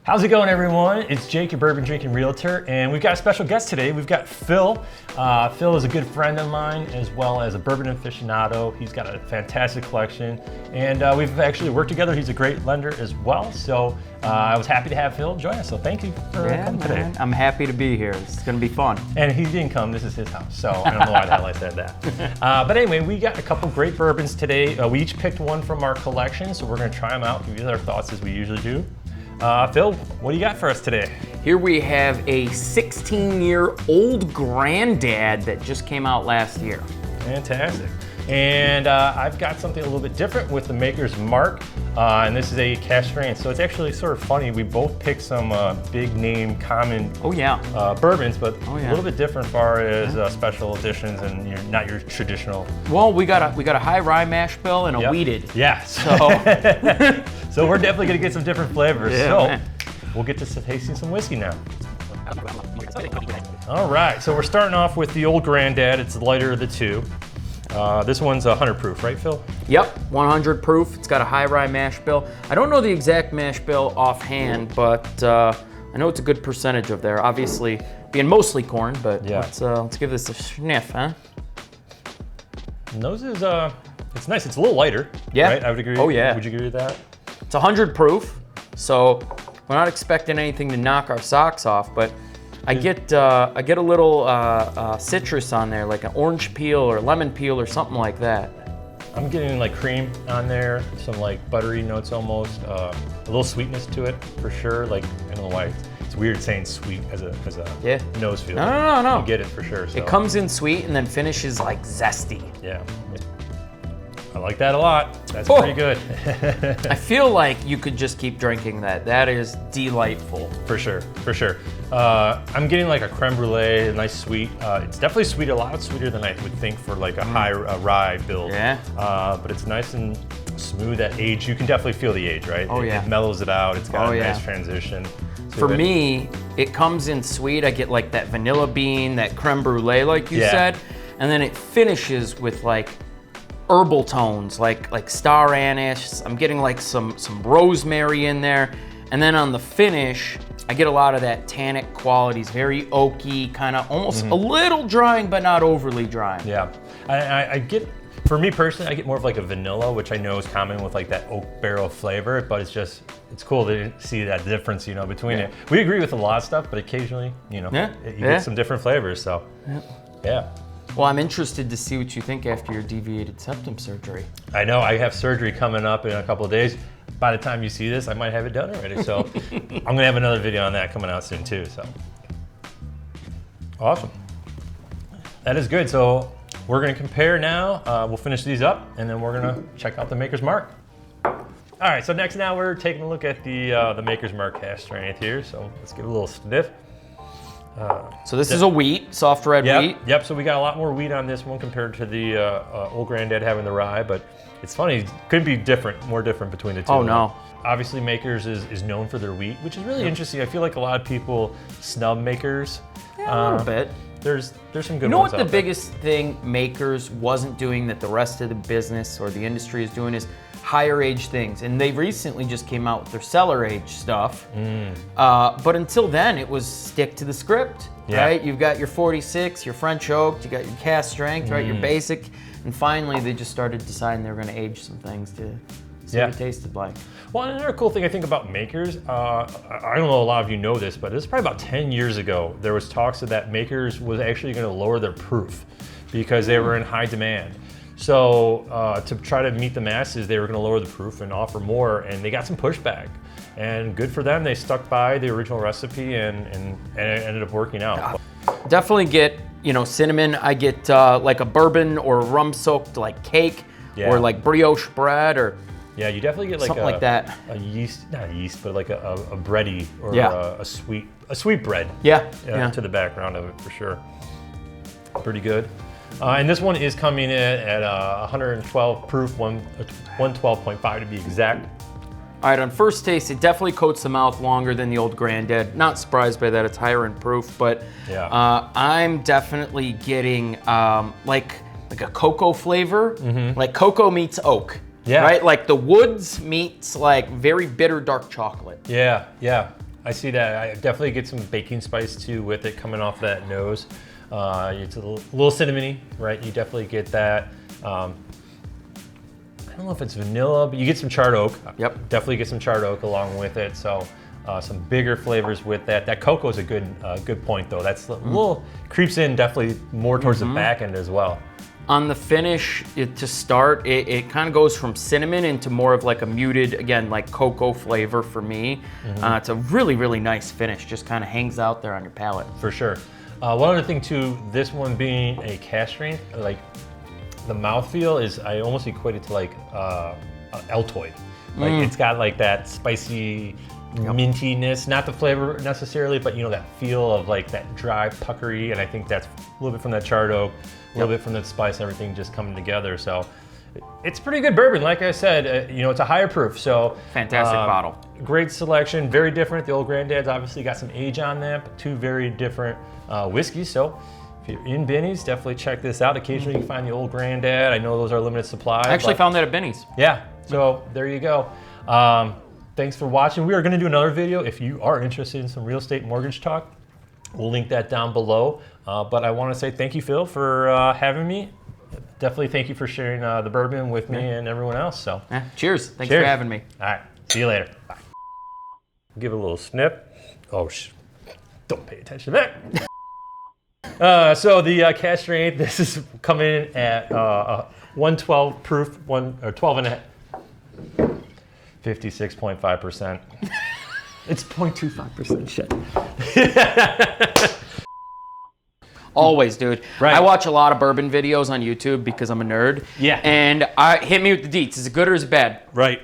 How's it going, everyone? It's Jake, your bourbon drinking realtor, and we've got a special guest today. We've got Phil. Phil is a good friend of mine, as well as a bourbon aficionado. He's got a fantastic collection, and we've actually worked together. He's a great lender as well, so I was happy to have Phil join us, so thank you for coming today. I'm happy to be here. It's gonna be fun. And he didn't come, this is his house, so I don't know why the hell I said that. But anyway, we got a couple great bourbons today. We each picked one from our collection, so we're gonna try them out, give you our thoughts as we usually do. Phil, what do you got for us today? Here we have a 16-year-old granddad that just came out last year. Fantastic. And I've got something a little bit different with the Maker's Mark, and this is a cask strength. So it's actually sort of funny. We both picked some big name, common bourbons, but a little bit different as far as special editions and not your traditional. Well, we got a high rye mash bill and a wheated. Yeah. So, so we're definitely gonna get some different flavors. Yeah, so man. We'll get to tasting some whiskey now. All right, so we're starting off with the Old Granddad. It's the lighter of the two. This one's 100 proof, right, Phil? Yep, 100 proof. It's got a high rye mash bill. I don't know the exact mash bill offhand, but I know it's a good percentage of there. Obviously, being mostly corn, but let's give this a sniff, huh? Nose is it's nice. It's a little lighter. Yeah. Right? I would agree. Oh yeah. Would you agree with that? It's 100 proof, so we're not expecting anything to knock our socks off, but I get a little citrus on there, like an orange peel or lemon peel or something like that. I'm getting like cream on there, some like buttery notes almost, a little sweetness to it for sure. Like, I don't know why it's weird saying sweet as a nose feel. No. You get it for sure. So. It comes in sweet and then finishes like zesty. Yeah. I like that a lot. That's pretty good. I feel like you could just keep drinking that. That is delightful. For sure, for sure. I'm getting like a creme brulee, a nice sweet. It's definitely sweet, a lot sweeter than I would think for like a high rye build. Yeah. But it's nice and smooth at age. You can definitely feel the age, right? It mellows it out. It's got a nice transition. For me, it comes in sweet. I get like that vanilla bean, that creme brulee, like you said, and then it finishes with like herbal tones, like star anise. I'm getting like some rosemary in there, and then on the finish, I get a lot of that tannic qualities, very oaky, kind of almost a little drying, but not overly drying. Yeah, I get, for me personally, I get more of like a vanilla, which I know is common with like that oak barrel flavor, but it's cool to see that difference, you know, between it. We agree with a lot of stuff, but occasionally, you know, you get some different flavors, so yeah. Well, I'm interested to see what you think after your deviated septum surgery. I know, I have surgery coming up in a couple of days. By the time you see this, I might have it done already. So I'm gonna have another video on that coming out soon too, so. Awesome. That is good. So we're gonna compare now. We'll finish these up and then we're gonna check out the Maker's Mark. All right, so next now we're taking a look at the Maker's Mark cask strength here. So let's give it a little sniff. So this is a wheat, soft red wheat. Yep, so we got a lot more wheat on this one compared to the Old Granddad having the rye, but it's funny, it could be more different between the two. Oh no. Obviously Maker's is known for their wheat, which is really interesting. I feel like a lot of people snub Maker's. Yeah, a little bit. There's some good ones out there. You know what the biggest thing Maker's wasn't doing that the rest of the business or the industry is doing is higher age things, and they recently just came out with their cellar age stuff. But until then, it was stick to the script, right? You've got your 46, your French oak, you got your cask strength, right? Your basic, and finally they just started deciding they were going to age some things to see what it tasted like. Well, another cool thing I think about Maker's, I don't know a lot of you know this, but this is probably about 10 years ago, there was talks that Maker's was actually going to lower their proof because they were in high demand. So to try to meet the masses, they were going to lower the proof and offer more, and they got some pushback. And good for them, they stuck by the original recipe and it ended up working out. Definitely get, you know, cinnamon. I get like a bourbon or rum-soaked like cake or like brioche bread or you definitely get like something like that. A yeast, not a yeast, but like a bready or a sweet bread. To the background of it for sure. Pretty good. And this one is coming in at 112 proof, 112.5 to be exact. All right, on first taste, it definitely coats the mouth longer than the Old Granddad. Not surprised by that, it's higher in proof, but I'm definitely getting like a cocoa flavor, like cocoa meets oak. Right? Like the woods meets like very bitter dark chocolate. Yeah. I see that. I definitely get some baking spice too with it coming off that nose. It's a little cinnamony, right? You definitely get that. I don't know if it's vanilla, but you get some charred oak. Yep. Definitely get some charred oak along with it. So some bigger flavors with that. That cocoa is a good point though. That's a little creeps in definitely more towards the back end as well. On the finish, to start, it kind of goes from cinnamon into more of like a muted, again, like cocoa flavor for me. It's a really, really nice finish. Just kind of hangs out there on your palate. For sure. One other thing too, this one being a cask strength, like the mouthfeel is, I almost equate it to like Altoid. Like it's got like that spicy mintiness, not the flavor necessarily, but you know, that feel of like that dry puckery. And I think that's a little bit from that charred oak, a little bit from that spice, everything just coming together. So it's pretty good bourbon. Like I said, you know, it's a higher proof. So fantastic bottle. Great selection, very different. The Old Granddad's obviously got some age on them, but two very different whiskeys. So if you're in Benny's, definitely check this out. Occasionally you can find the Old Granddad. I know those are limited supply. I actually found that at Benny's. Yeah, so there you go. Thanks for watching. We are gonna do another video if you are interested in some real estate mortgage talk. We'll link that down below. But I wanna say thank you, Phil, for having me. Definitely thank you for sharing the bourbon with me and everyone else. So cheers. Thanks for having me. All right, see you later. Bye. Give it a little snip. Oh, don't pay attention to that. So the cask strength, this is coming in at 112 proof, 12 and a half. 56.5%. It's 0.25% shit. Always, dude. Right. I watch a lot of bourbon videos on YouTube because I'm a nerd. Yeah. And hit me with the deets. Is it good or is it bad? Right.